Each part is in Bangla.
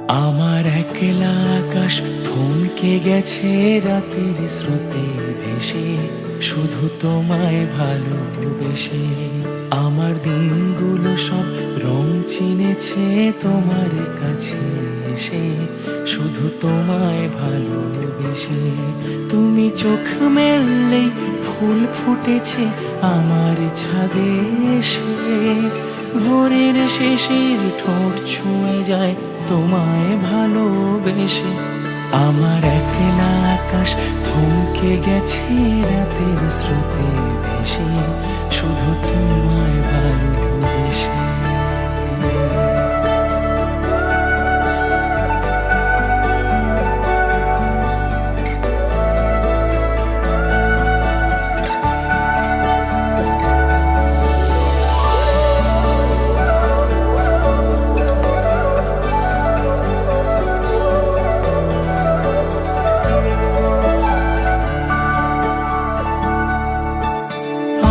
আমার একলা আকাশ থমকে গেছে রাতের স্রোতে ভেসে, শুধু তোমায় ভালোবেসে। আমার দিনগুলো সব রং চিনেছে তোমার কাছে এসে, শুধু তোমায় ভালোবেসে। তুমি চোখ মেললেই ফুল ফুটেছে আমার ছাদে এসে, ভোরের শেষের ঠোঁট ছুঁয়ে যায় তোমায় ভালোবেসে। আমার একলা আকাশ থমকে গেছে রাতের স্রোতে ভেসে, শুধু তোমায় ভালোবেসে।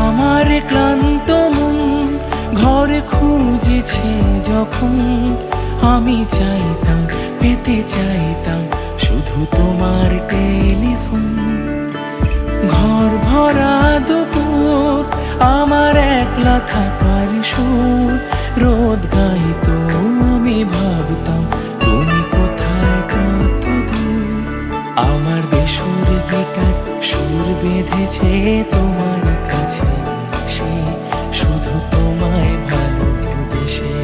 আমার ক্লান্ত মন ঘরে খুঁজেছে যখন, আমি চাইতাম পেতে চাইতাম শুধু তোমার টেলিফোন। ঘর ভরা দুপুর আমার একলা থাকার সুর রোদ গাইতো, আমি ভাবতাম তুমি কোথায় কত দূর। আমার বেসুর গিটার সুর বেঁধেছে তোমার কাছে এসে, শুধু তোমায় ভালোবেসে।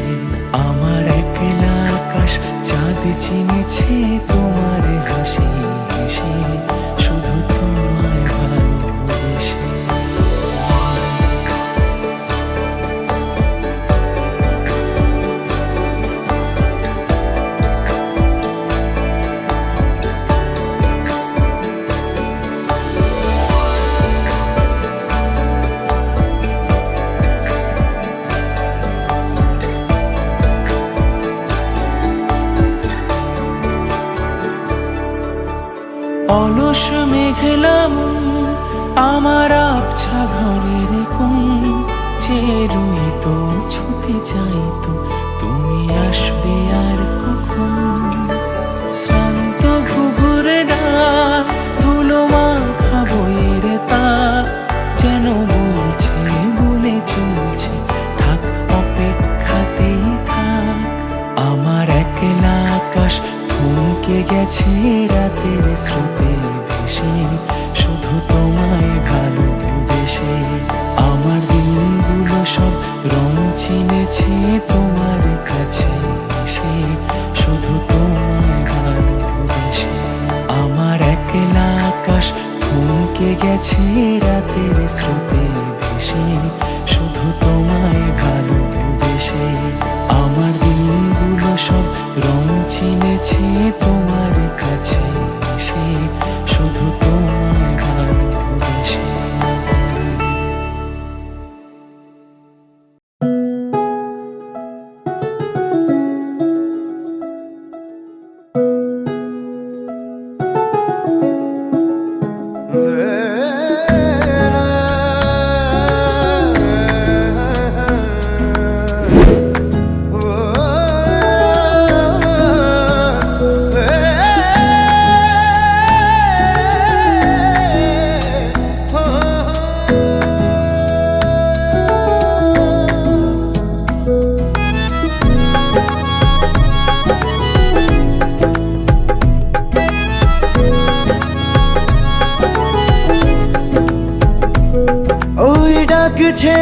আমার একলা আকাশ চাঁদ চিনেছে তোমার হাসি হেসে, শুধু তোমায় ভালোবেসে। অলস মেঘলা মন আমার আবছা ঘরের কোণ, চেয়ে রইতো ছুতে চাইতো তুমি আসবে আর কখন। শ্রান্ত ঘুঘুরে ডাক ধুলো মাখা বইয়ের তাক যেন বলছে বলে চলছে থাক অপেক্ষাতেই থাক। আমার একলা আকাশ থমকে গেছে রাতের স্রোতে ভেসে, শুধু তোমায় ভালোবেসে। আমার দিনগুলো সব রং চিনেছে তোমার কাছে এসে, শুধু তোমায় ভালোবেসে। আমার একলা আকাশ থমকে গেছে রাতের স্রোতে ভেসে, শুধু তোমায় ভালোবেসে। আমার দিনগুলো সব রং চিনেছে তোমার কাছে এসে, শুধু তোমায় ভালোবেসে। ডাকছে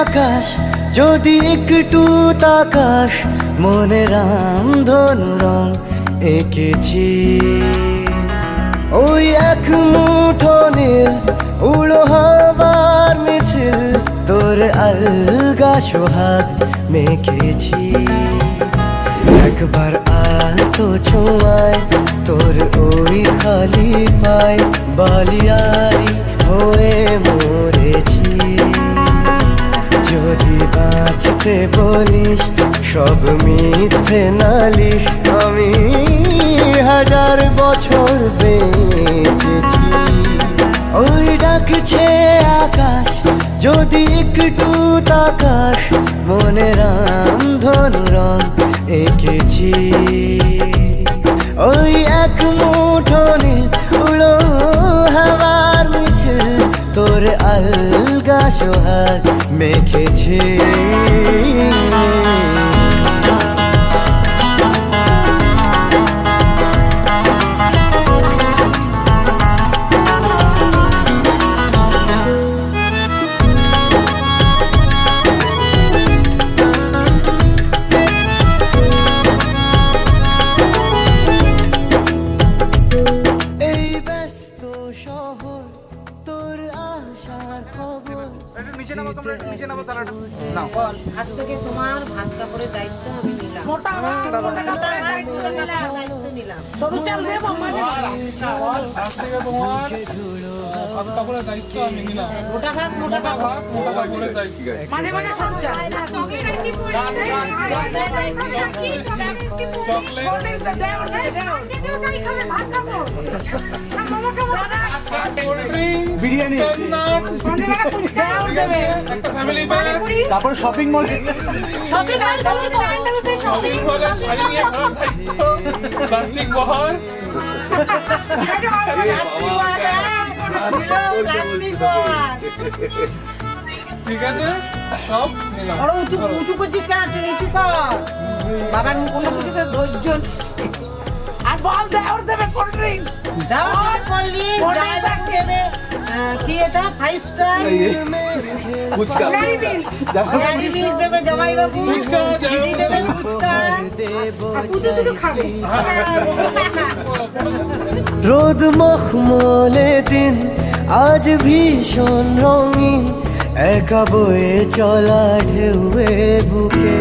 আকাশ যদি একটু তাকাস, মনে রামধনু রং এঁকেছি। ওই এক মুঠো নীল উড়ো হবার মিছিল, তোর আলগা সোহাগ মেখেছি। একবার আলতো ছোঁয়ায় তোর ওই খালি পায় বালিয়ারি হয়ে মরেছি। যদি বাঁচতে বলিস সব মিথ্যে নালিশ, আমি 1000 বছর বেঁচেছি। ওই ডাকছে আকাশ যদি একটু তাকাস, মনে রামধনু রং এঁকেছি। এই ব্যস্ত শহর তোর আসার খবর আজ থেকে তোমার ভাত কাপড়ের দায়িত্ব আমি নিলাম। দায়িত্ব নিলাম। মোটা ভাত মোটা ভাত মাঝে মাঝে খরচা বিরিয়ানি তারপর শপিং মল প্লাস্টিক বহর ঠিক আছে সব নিলাম উঁচু করছিস কেন? তুই নিচু কর। বাবার কোনো কিছুতে ধৈর্য নেই। আর বল দেওয়ার দেবে কোল্ড ড্রিঙ্কস দাও দিতে পারলি, ড্রাইভার দেবে কি এটা 5 স্টার ফুচকা গাড়ি বিল দেবে জামাইবাবু, ফুচকা, দিদি দেবে ফুচকা। পুজো শুধু খাবে। রোদ মখমলে দিন আজ ভীষণ রঙিন, একা বয়ে চলা ঢেউয়ে বুকে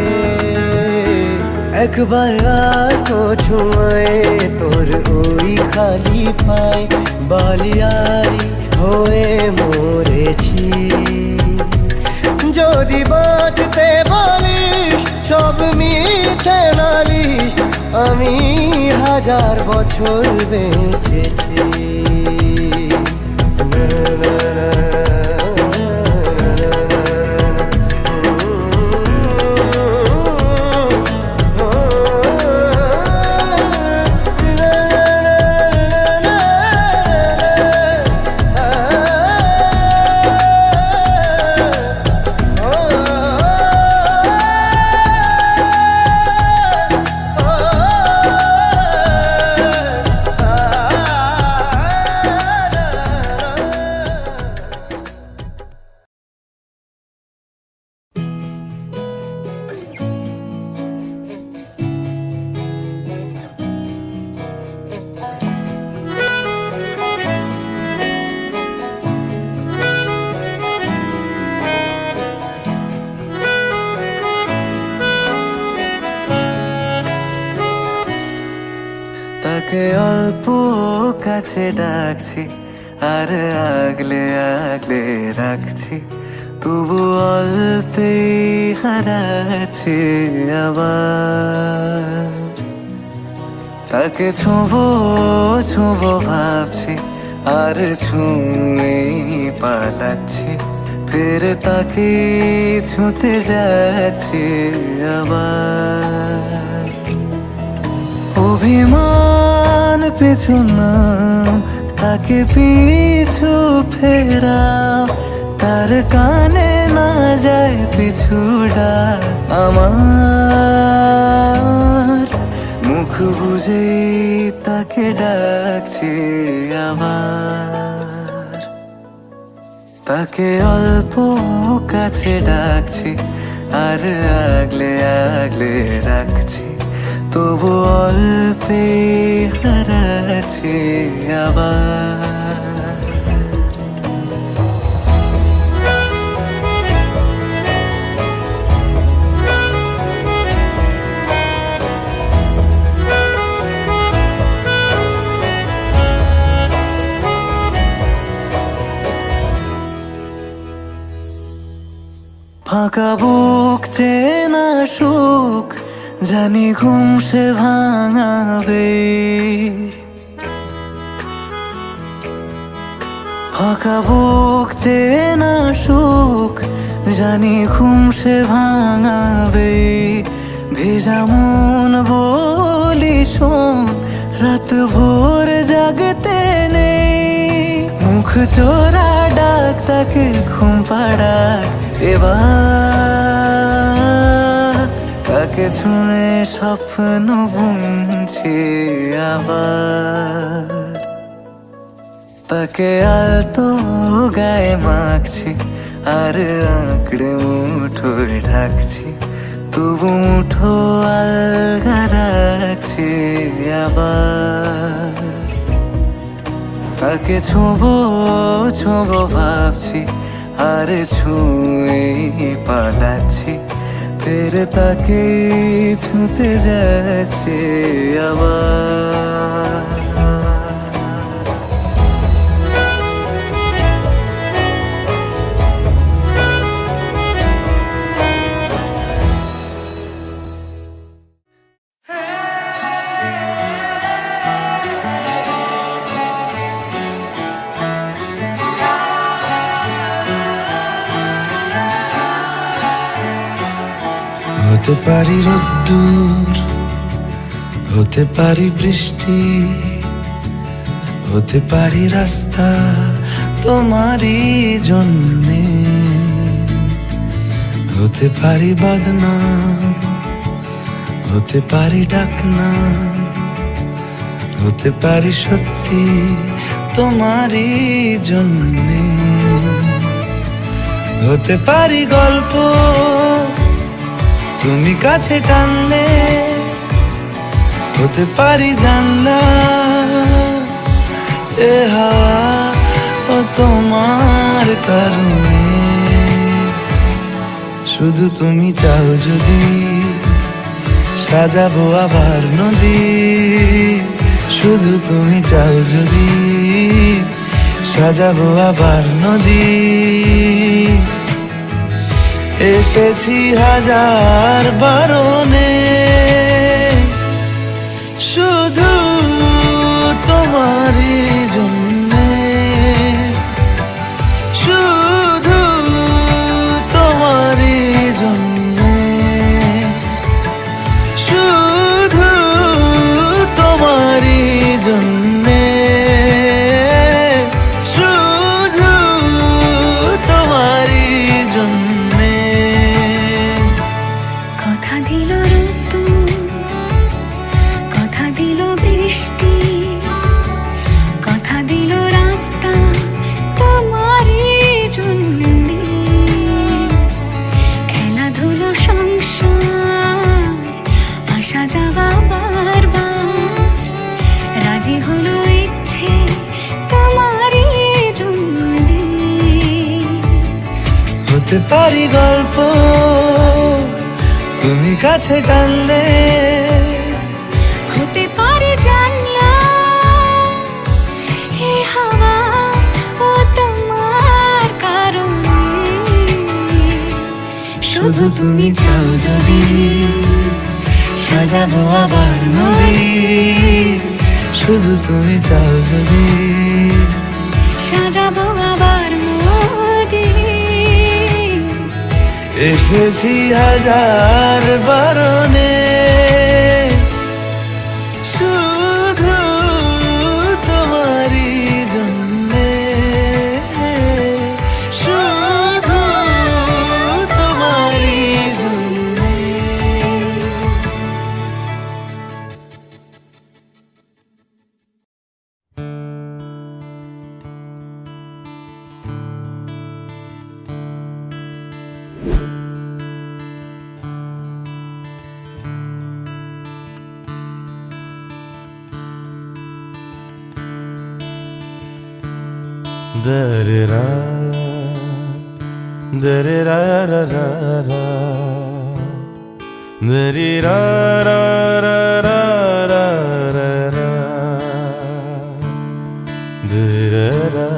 একবার আর তো ছুঁয়ে তোর ওই খালি পায় বালিয়ারি হয়ে মরেছি। যদি বাঁচতে বলিস সব মিথ্যে নালিশ, আমি 1000 বছর বেঁচেছি। না, না, না, তাকে অল্প কাছে ডাকছি আর আগলে আগলে রাখছি, তবু অল্পে হারাচ্ছে আবার। তাকে ছোঁবো ছোঁবো ভাবছি আর ছুঁয়ে পালাচ্ছি, ফের তাকে ছুঁতে যাচ্ছে আবার। অভিমান পিছু নাম তাকে পিছু ফেরাও, তার কানে না যায় পিছু ডাক আমার। মুখ বুঝে তাকে ডাকছে আবার। তাকে অল্প কাছে ডাকছি আর আগলে আগলে রাখছি, তবু অল্পে হারাচ্ছে আবার। ফাঁকা বুক চেনা সুখ জানি ঘুম সে ভাঙাবে, ফাঁকা বুক চেনা সুখ জানি ঘুম সে ভাঙাবে। ভেজা মন বলি শোন রাত ভোর জাগতে নেই, মুখ চোরা ডাক তাকে ঘুম পাড়াক এবার তাকে ছুঁয়ে স্বপ্ন বুনছি আবার, তাকে আলতো গায়ে মাখছি আর আঁকড়ে মুঠোয় ঢাকছি, তবু মুঠো আলগা রাখছি আবার। তাকে ছোঁবো ছোঁবো ভাবছি আর ছুঁয়ে পালাচ্ছি, ফের তাকে ছুঁতে যাচ্ছে আবার। হতে পারি রোদ্দুর, হতে পারি বৃষ্টি, হতে পারি রাস্তা তোমারই জন্যে, হতে পারি বদনাম, হতে পারি ডাকনাম, হতে পারি সত্যি তোমারই জন্যে, হতে পারি গল্প তুমি কাছে টানলে, হতে পারি জানলা এ হাওয়া ও তোমার কারণে। শুধু তুমি চাও যদি সাজাবো আবার নদী, শুধু তুমি চাও যদি সাজাবো আবার নদী। এসেছি হাজার বারণে শুধু তোমারই জন্যে, শুধু তোমারই জন্যে, শুধু তোমারই জন্যে, শুধু তোমারই জন্যে। কথা দিল ঋতু, কথা দিল বৃষ্টি, কথা দিল রাস্তা তোমারই জন্যে, খেলাধুলো সংসার আসা যাওয়া বারবার, রাজি হলো ইচ্ছে তোমারই জন্যে। হতে পারি গল্প তুমি কাছে টানলে, হতে পারে জানলা হে হাওয়া ও তোমার কারণে। শুধু তুমি চাও যদি সাজাবো আবার নদী, শুধু তুমি চাও যদি সাজাবো আবার নদী। এসেছি হাজার বারণে শুধু তোমারই জন্যে, শুধু তোমারই জন্যে। Da-re-ra, da-re-ra-ra-ra-ra, da-re-ra-ra-ra-ra-ra-ra, da-re-ra,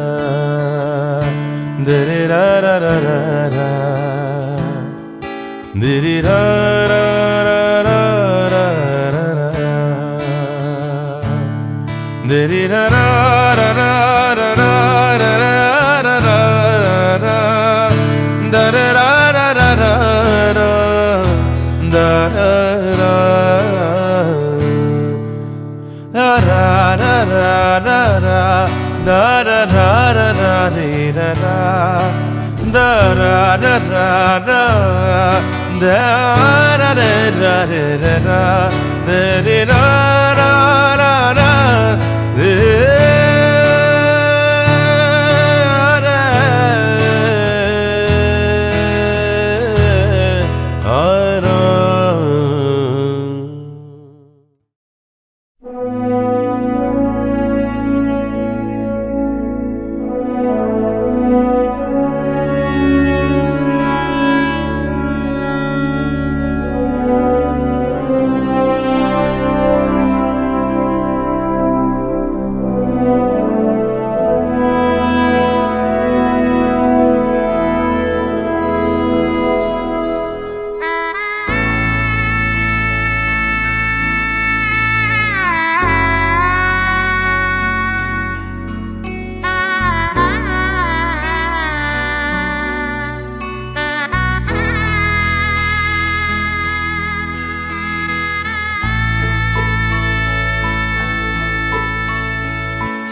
da-re-ra-ra-ra-ra-ra, da-re-ra-ra-ra-ra-ra-ra, da-re-ra-ra-ra-ra-ra-ra. da ra ra ra ra da ra ra ra ra ra da re ra ra ra ra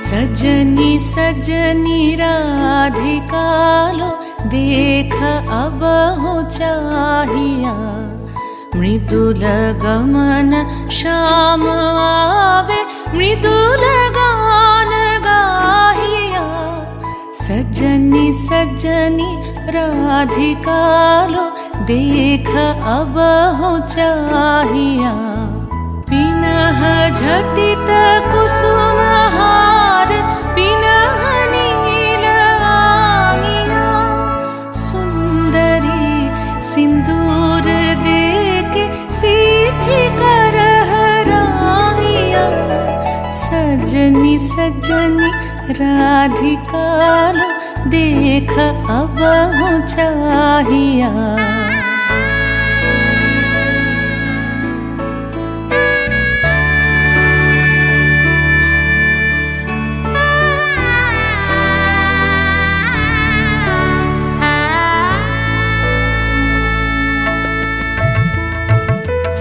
सजनी सजनी राधिकालो देख अब हो चाहिया मृदुल गमन श्याम आवे मृदुल गान गाहिया सजनी सजनी राधिकालो देख अब हो चाहिया पिनह झटित कुसुम हार पिनह नील आंगिया सुंदरी सिंदूर देके सीधी करह रानिया सजनी सजनी राधिकालो देख अब हो चाहिया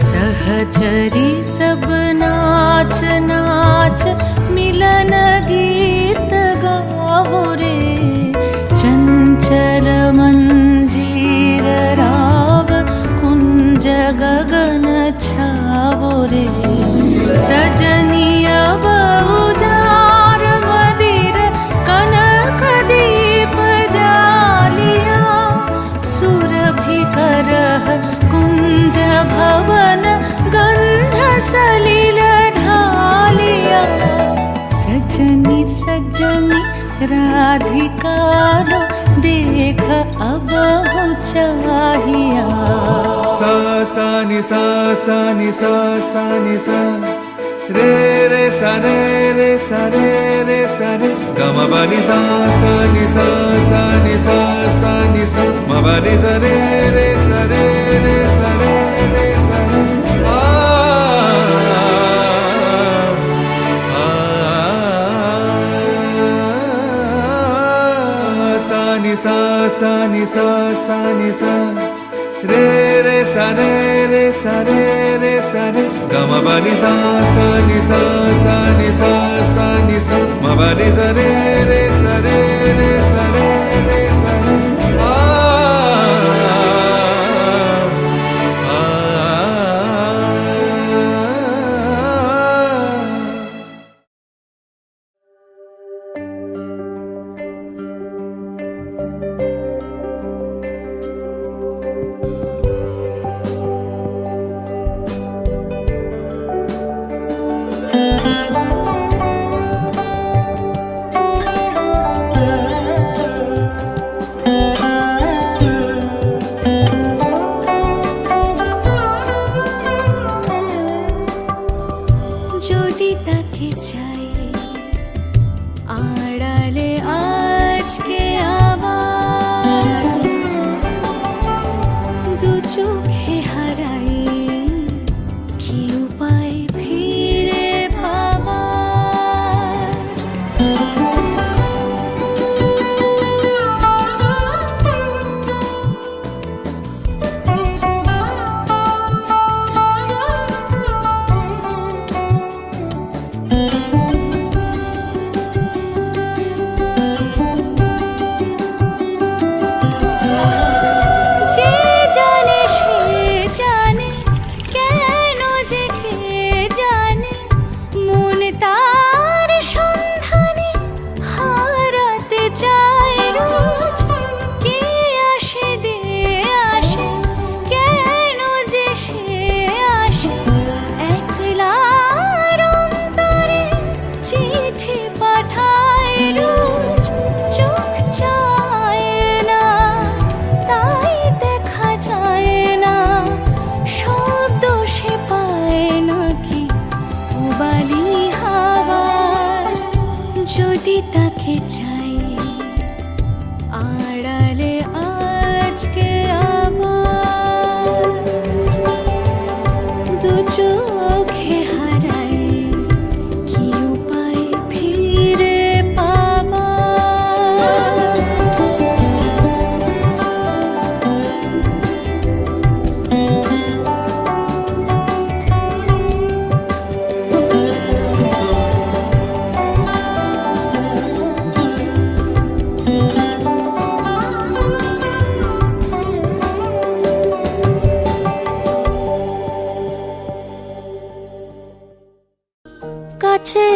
सहचरी सब नाच नाच मिलन गीत गाओ रे चंचल मंजीर राव कुंज गगन छाओ रे सजनी अब उजार मदिर कनक दीप जालिया सुरभि करह कुंज भवन गंध सलिल ढालिया सजनी सजनी राधिकालो देख अब हो चाहिया सा सा नि सा सा नि सा सा नि सा रे रे सा रे रे सा रे रे सा रे ग म ब नि सा सा नि सा सा नि सा सा नि सा म ब नि सा रे रे सा रे रे सा रे रे सा रे सा नि सा सा नि सा सा नि सा रे रे सा रे रे सा रे रे सा रे ग म ब नि सा सा नि सा सा नि सा सा नि सा म ब नि सा रे रे सा रे रे सा रे रे सा रे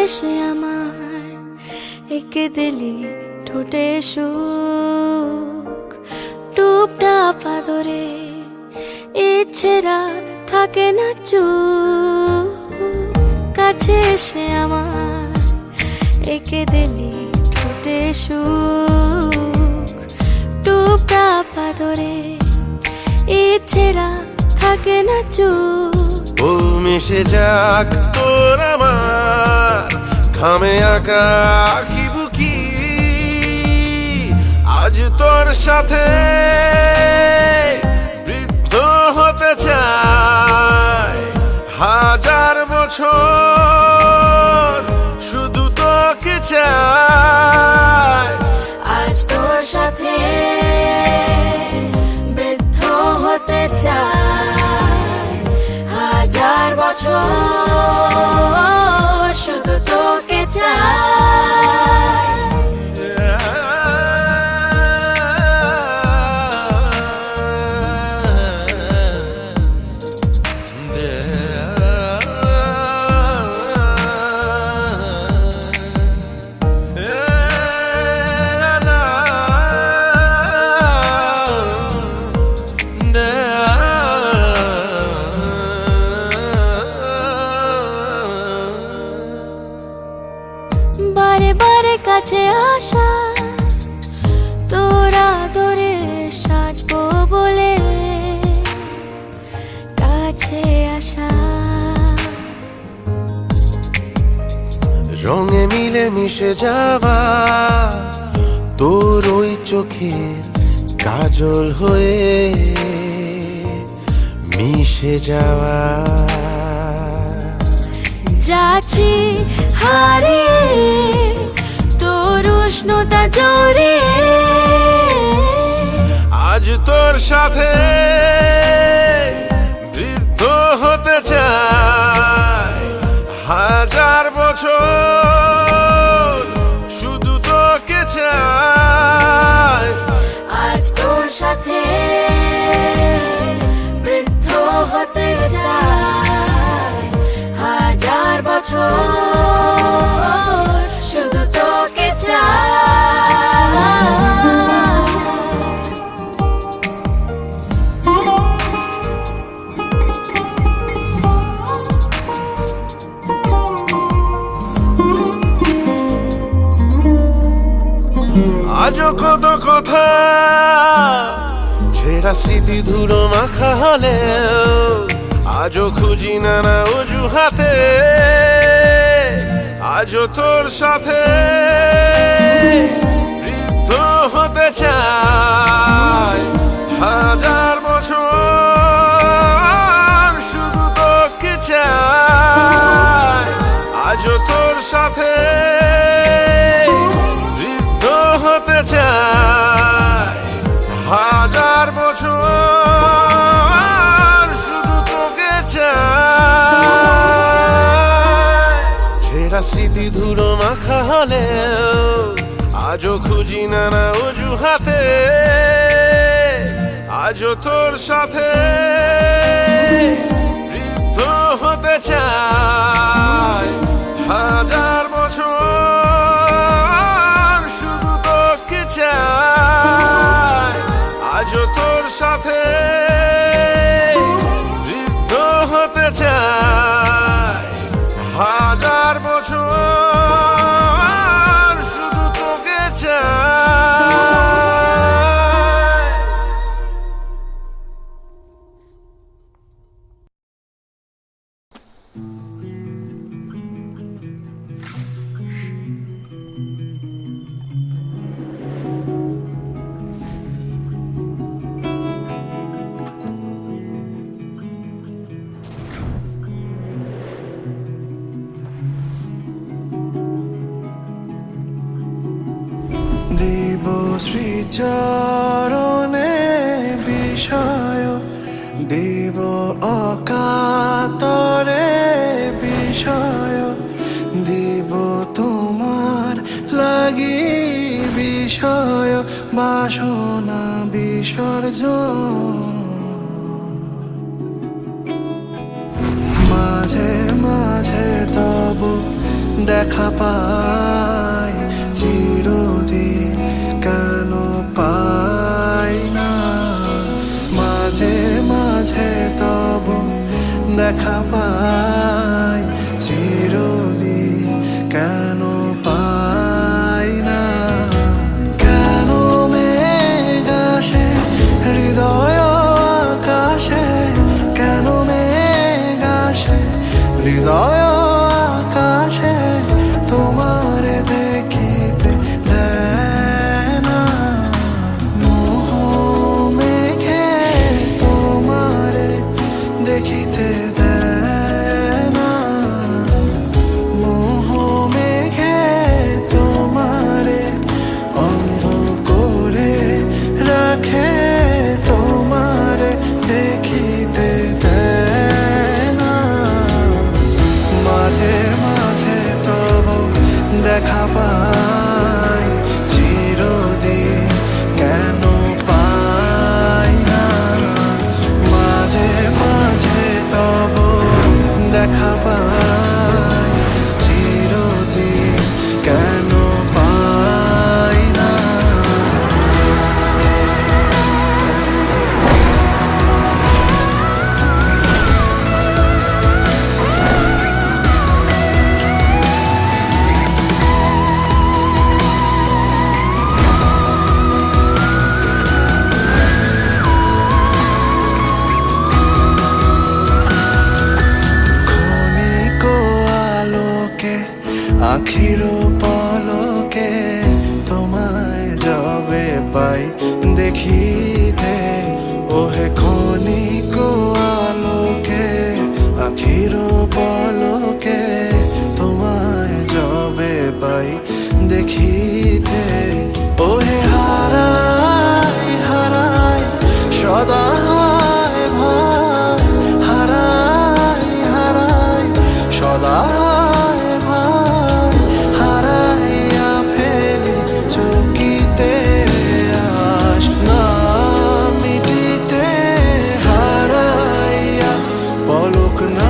এসে আমার একে দিলি ঠোঁটে সুখ টুপটাপ আদরে ইচ্ছেরা থাকে না চুপ কাছে এসে আমার একে দিলি ঠোঁটে সুখ টুপটাপ আদরে ইচ্ছেরা থাকে না চুপ ও মিশে যাক তোর আমার ঘামে আঁকা আঁকি বুকি আজ তোর সাথে বৃদ্ধ হতে চাই হাজার বছর শুধু তোকে চাই আজ তোর সাথে বৃদ্ধ হতে চাই হাজার বছর শুধু তোকে চাই বারে বারে কাছে আসা তোরা ধরে সাজবো বলে কাছে আসা রঙে মিলে মিশে যাওয়া তোর ওই চোখের কাজল হয়ে মিশে যাওয়া যাচ্ছি হারিয়ে তোর উষ্ণতা জড়িয়ে আজ তোর সাথে বৃদ্ধ হতে চাই হাজার বছর শুধু তোকে চাই আজ তোর সাথে বৃদ্ধ হতে চাই হাজার বছর শুধু তোকে চাই আজও কত কথা ছেঁড়া স্মৃতি ধুলো মাখা হলেও আজও খুঁজি নানা অজুহাতে আজও তোর সাথে বৃদ্ধ হতে চাই হাজার বছর শুধু তোকে চাই আজও তোর সাথে বৃদ্ধ হতে চাই হাজার বছর শুধু তোকে চাই ছেঁড়া স্মৃতি ধুলো মাখা হলেও আজও খুঁজি নানা অজুহাতে আজও তোর সাথে বৃদ্ধ হতে চাই হাজার বছর শুধু তোকে চাই আজও তোর সাথে বৃদ্ধ হতে চাই হাজার বছর শুধু তোকে চাই দেব শ্রীচরণে বিষয় দেব অকাতরে বিষয় দেব তোমার লাগি বিষয় বাসনা বিসর্জন মাঝে মাঝে তব দেখা পাই চিরদিন কেন পাই না মাঝে মাঝে তব দেখা পাই চিরদিন কেন পাই না কেন মেঘ আসে হৃদয় আকাশে কেন মেঘ আসে হৃদয় আকাশে তোমার দেখিতে দেয় না মোহ মেঘে তোমার দেখিতে দেয় না মোহ মেঘে তোমার অন্ধ করে রাখে তোমার দেখিতে দেয় না মাঝে মাঝে তব দেখা পাই চিরদিন কেন পাই না মাঝে মাঝে তব দেখা পাই চিরদিন কেন পাই না ক্ষণিক আলোকে আখির পলকে তোমায় যবে পাই দেখিতে ওহে ক্ষণিক আলোকে আখির পলকে তোমায় যবে পাই দেখিতে ওহে হারাই হারাই সদা ভাই হারাই হারাই সদা ভাই হারাইয়া ফেলি চকিতে আস না মিটিতে হারাইয়া পলক না